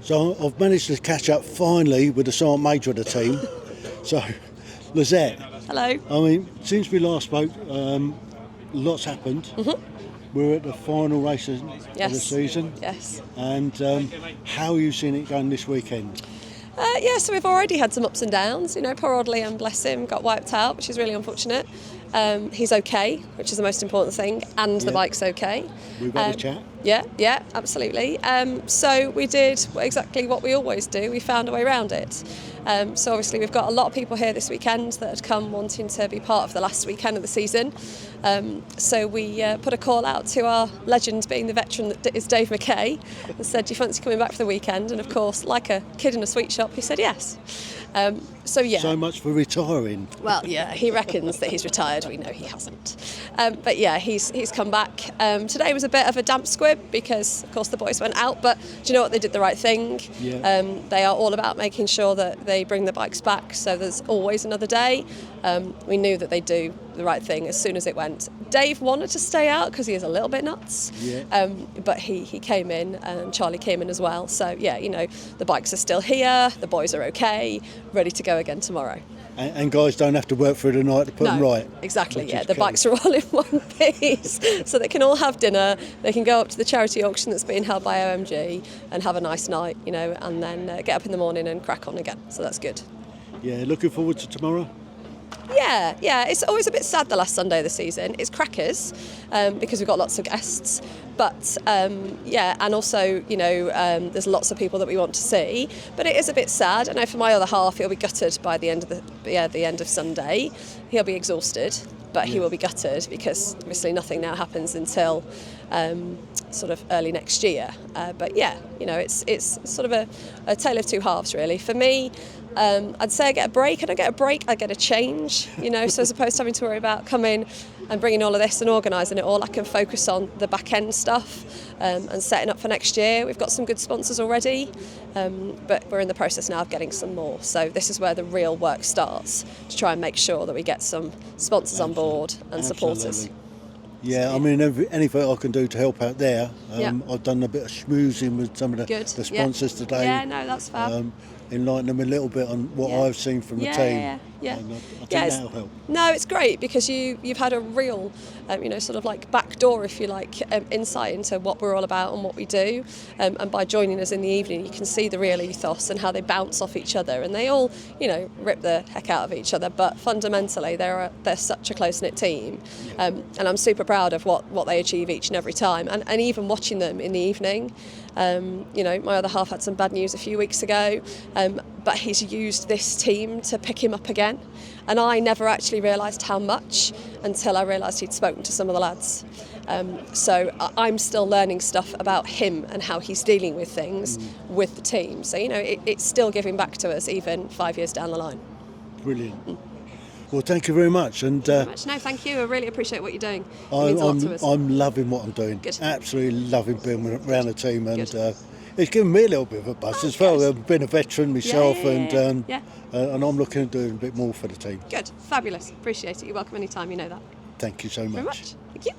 So I've managed to catch up finally with the sergeant major of the team. So, Lizette. Hello. I mean, since we last spoke, lots happened. Mm-hmm. We're at the final race of the season. Yes. And how are you seeing it going this weekend? So we've already had some ups and downs. Poor old Liam, bless him, got wiped out, which is really unfortunate. He's okay, which is the most important thing, and the bike's okay. We've had a chat. Yeah, absolutely. So we did exactly what we always do. We found a way around it. So obviously we've got a lot of people here this weekend that had come wanting to be part of the last weekend of the season. So we put a call out to our legend, being the veteran that is Dave McKay, and said, do you fancy coming back for the weekend? And of course, like a kid in a sweet shop, he said yes. So much for retiring. Well, yeah, he reckons that he's retired. We know he hasn't. But yeah, he's come back. Today was a bit of a damp squib because, of course, the boys went out. But do you know what? They did the right thing. Yeah. They are all about making sure that they bring the bikes back. So there's always another day. We knew that they'd do the right thing as soon as it went. Dave wanted to stay out because he is a little bit nuts. Yeah. But he came in, and Charlie came in as well. So yeah, the bikes are still here. The boys are okay, ready to go again tomorrow. And guys don't have to work through the night to put them right. Exactly, yeah. The bikes are all in one piece. So they can all have dinner, they can go up to the charity auction that's being held by OMG and have a nice night, and then get up in the morning and crack on again. So that's good. Yeah, looking forward to tomorrow. Yeah. It's always a bit sad the last Sunday of the season. It's crackers because we've got lots of guests. But and also, there's lots of people that we want to see. But it is a bit sad. I know for my other half, he'll be gutted by the end of the end of Sunday. He'll be exhausted, but he will be gutted because obviously nothing now happens until sort of early next year. But yeah, it's sort of a tale of two halves really. For me, I'd say I get a break. I don't get a break, I get a change, so as opposed to having to worry about coming and bringing all of this and organising it all, I can focus on the back end stuff and setting up for next year. We've got some good sponsors already, but we're in the process now of getting some more. So this is where the real work starts, to try and make sure that we get some sponsors on board and supporters. Yeah, I mean, anything I can do to help out there. I've done a bit of schmoozing with some of the sponsors today. Yeah, no, that's fab. Enlighten them a little bit on what I've seen from the team. Yeah. And I think that'll help. No, it's great because you've had a real, sort of like back door, if you like, insight into what we're all about and what we do. And by joining us in the evening, you can see the real ethos and how they bounce off each other. And they all, rip the heck out of each other. But fundamentally, they're such a close-knit team. And I'm super proud of what they achieve each and every time. And even watching them in the evening. My other half had some bad news a few weeks ago, but he's used this team to pick him up again. And I never actually realised how much until I realised he'd spoken to some of the lads. So I'm still learning stuff about him and how he's dealing with things with the team. So, it's still giving back to us even 5 years down the line. Brilliant. Well, thank you very much. And No, thank you. I really appreciate what you're doing. It means a lot to us. I'm loving what I'm doing. Good. Absolutely loving being around the team, and it's given me a little bit of a buzz as well. I've been a veteran myself, and I'm looking at doing a bit more for the team. Good, fabulous. Appreciate it. You're welcome anytime. You know that. Thank you so much. Very much. Thank you.